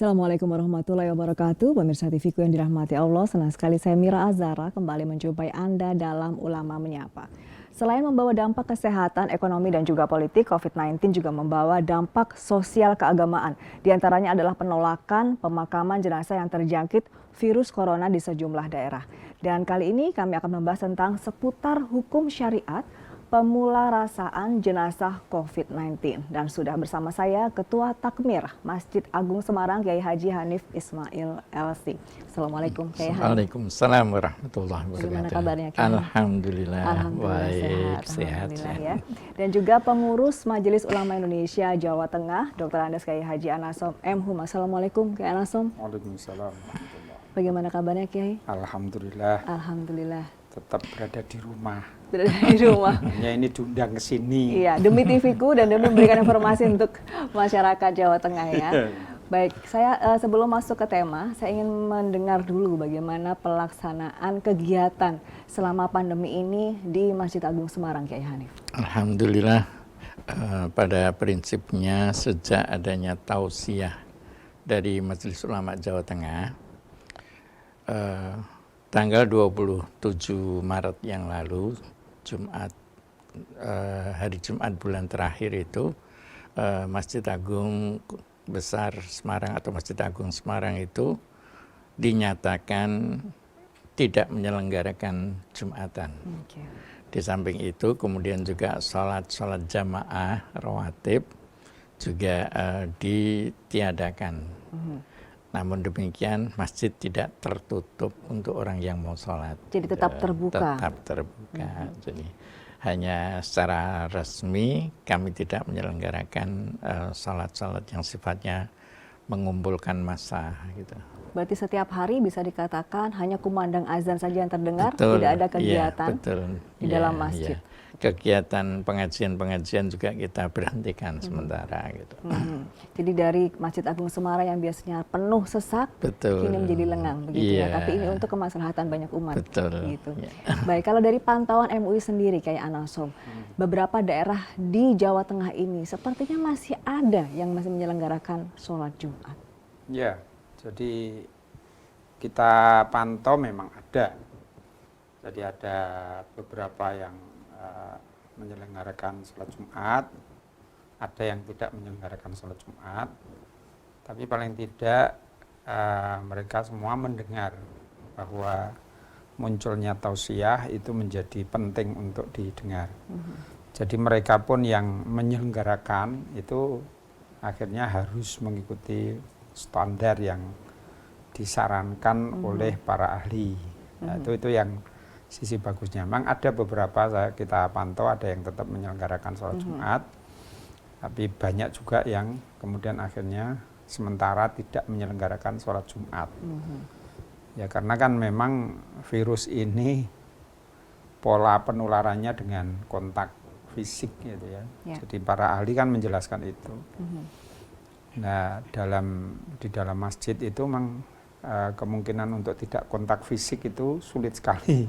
Assalamualaikum warahmatullahi wabarakatuh. Pemirsa TV-ku yang dirahmati Allah, senang sekali saya Mira Azhara kembali menjumpai Anda dalam Ulama Menyapa. Selain membawa dampak kesehatan, ekonomi, dan juga politik, COVID-19 juga membawa dampak sosial keagamaan. Di antaranya adalah penolakan pemakaman jenazah yang terjangkit virus corona di sejumlah daerah. Dan kali ini kami akan membahas tentang seputar hukum syariat pemularasaan jenazah COVID-19. Dan sudah bersama saya Ketua Takmir Masjid Agung Semarang, Kiai Haji Hanif Ismail LC. Assalamualaikum Kiai Hanif. Waalaikumsalam warahmatullahi wabarakatuh. Bagaimana kabarnya Kiai? Alhamdulillah. Alhamdulillah sehat. Ya. Dan juga pengurus Majelis Ulama Indonesia Jawa Tengah, Dr. Andes Kiai Haji Anasom M. Hum. Assalamualaikum Kiai Anasom. Waalaikumsalam. Bagaimana kabarnya Kiai? Alhamdulillah. Alhamdulillah. Tetap berada di rumah. Berada di rumah. Hanya ini diundang ke sini. Iya, demi TV-ku dan demi memberikan informasi untuk masyarakat Jawa Tengah ya. Baik, saya sebelum masuk ke tema, saya ingin mendengar dulu bagaimana pelaksanaan kegiatan selama pandemi ini di Masjid Agung Semarang, Kiai Hanif. Alhamdulillah, pada prinsipnya sejak adanya tausiah dari Majelis Ulama Jawa Tengah, tanggal 27 Maret yang lalu, hari Jumat bulan terakhir itu, Masjid Agung Besar Semarang atau Masjid Agung Semarang itu dinyatakan tidak menyelenggarakan Jumatan. Okay. Di samping itu kemudian juga sholat jamaah rawatib juga ditiadakan. Namun demikian masjid tidak tertutup untuk orang yang mau sholat. Jadi tetap terbuka? Tetap terbuka. Jadi hanya secara resmi kami tidak menyelenggarakan sholat yang sifatnya mengumpulkan massa gitu. Berarti setiap hari bisa dikatakan hanya kumandang azan saja yang terdengar, betul, tidak ada kegiatan di dalam masjid. Ya. Kegiatan pengajian juga kita berhentikan sementara gitu. Jadi dari Masjid Agung Semarang yang biasanya penuh sesak, betul, kini menjadi lengang begitu ya. Tapi ini untuk kemaslahatan banyak umat. Betul. Gitu. Baik, kalau dari pantauan MUI sendiri kayak Anasom, beberapa daerah di Jawa Tengah ini sepertinya masih ada yang masih menyelenggarakan sholat Jumat. Ya, jadi kita pantau memang ada. Jadi ada beberapa yang menyelenggarakan sholat Jumat, ada yang tidak menyelenggarakan sholat Jumat, tapi paling tidak mereka semua mendengar bahwa munculnya tausiah itu menjadi penting untuk didengar. Jadi mereka pun yang menyelenggarakan itu akhirnya harus mengikuti standar yang disarankan oleh para ahli. Nah, itu yang sisi bagusnya. Memang ada beberapa kita pantau ada yang tetap menyelenggarakan sholat Jumat, tapi banyak juga yang kemudian akhirnya sementara tidak menyelenggarakan sholat Jumat. Ya karena kan memang virus ini pola penularannya dengan kontak fisik gitu ya. Jadi para ahli kan menjelaskan itu. Nah di dalam masjid itu memang kemungkinan untuk tidak kontak fisik itu sulit sekali.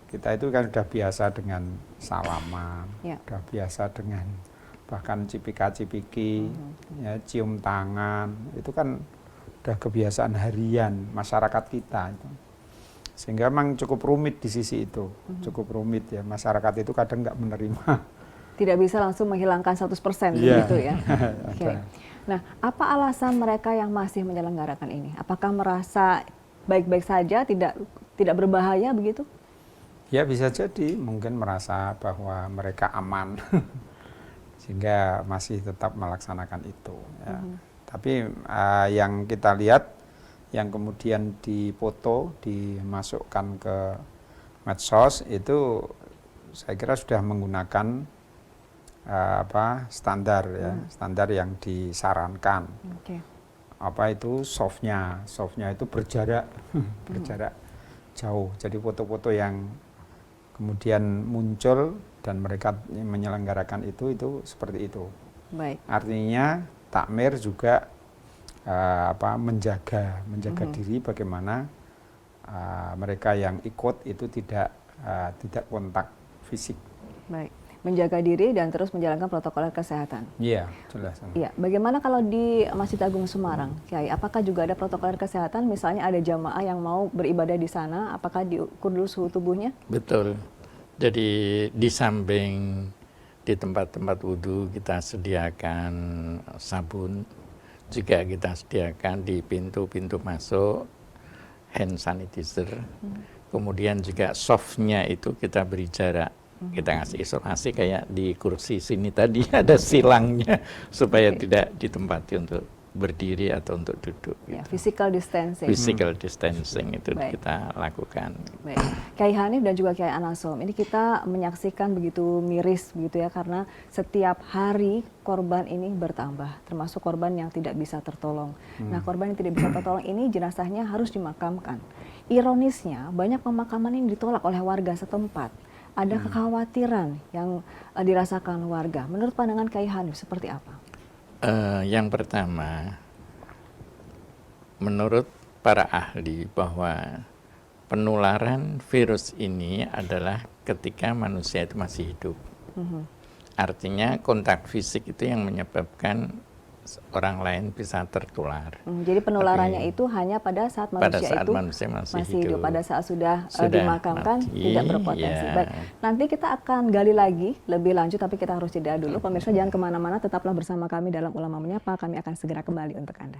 Kita itu kan sudah biasa dengan salaman, sudah biasa dengan bahkan cipika-cipiki, ya, cium tangan, itu kan sudah kebiasaan harian masyarakat kita itu. Sehingga memang cukup rumit di sisi itu, cukup rumit ya, masyarakat itu kadang nggak menerima. Tidak bisa langsung menghilangkan 100% begitu ya. Okay. Nah, apa alasan mereka yang masih menyelenggarakan ini? Apakah merasa baik-baik saja, tidak berbahaya begitu? Ya bisa jadi, mungkin merasa bahwa mereka aman, sehingga masih tetap melaksanakan itu. Ya. Tapi yang kita lihat, yang kemudian difoto, dimasukkan ke medsos, itu saya kira sudah menggunakan standar ya, standar yang disarankan. Apa itu softnya itu berjarak jauh. Jadi foto-foto yang kemudian muncul dan mereka menyelenggarakan itu seperti itu. Baik. Artinya takmir juga menjaga diri bagaimana mereka yang ikut itu tidak kontak fisik. Baik. menjaga diri dan terus menjalankan protokol kesehatan. Iya, jelas. Iya, bagaimana kalau di Masjid Agung Semarang, Kiai? Apakah juga ada protokol kesehatan? Misalnya ada jamaah yang mau beribadah di sana, apakah diukur dulu suhu tubuhnya? Betul. Jadi di samping di tempat-tempat wudhu kita sediakan sabun, juga kita sediakan di pintu-pintu masuk hand sanitizer. Kemudian juga softnya itu kita beri jarak. Kita ngasih isolasi kayak di kursi sini tadi ada silangnya supaya tidak ditempati untuk berdiri atau untuk duduk. Ya, Gitu. physical distancing. Physical distancing itu Baik. kita lakukan. Baik. Kiai Hanif dan juga Kiai Anasom, ini kita menyaksikan begitu miris begitu ya, karena setiap hari korban ini bertambah, termasuk korban yang tidak bisa tertolong. Nah, korban yang tidak bisa tertolong ini jenazahnya harus dimakamkan. Ironisnya, banyak pemakaman ini ditolak oleh warga setempat. Ada kekhawatiran yang dirasakan warga. Menurut pandangan Kiai Hanif seperti apa? Yang pertama, menurut para ahli bahwa penularan virus ini adalah ketika manusia itu masih hidup. Artinya kontak fisik itu yang menyebabkan orang lain bisa tertular. Jadi penularannya itu hanya pada saat manusia masih hidup. Pada saat sudah dimakamkan mati, tidak berpotensi. ya. Baik, nanti kita akan gali lagi lebih lanjut, tapi kita harus jeda dulu. Pemirsa jangan kemana-mana, tetaplah bersama kami dalam Ulama Menyapa. Kami akan segera kembali untuk Anda.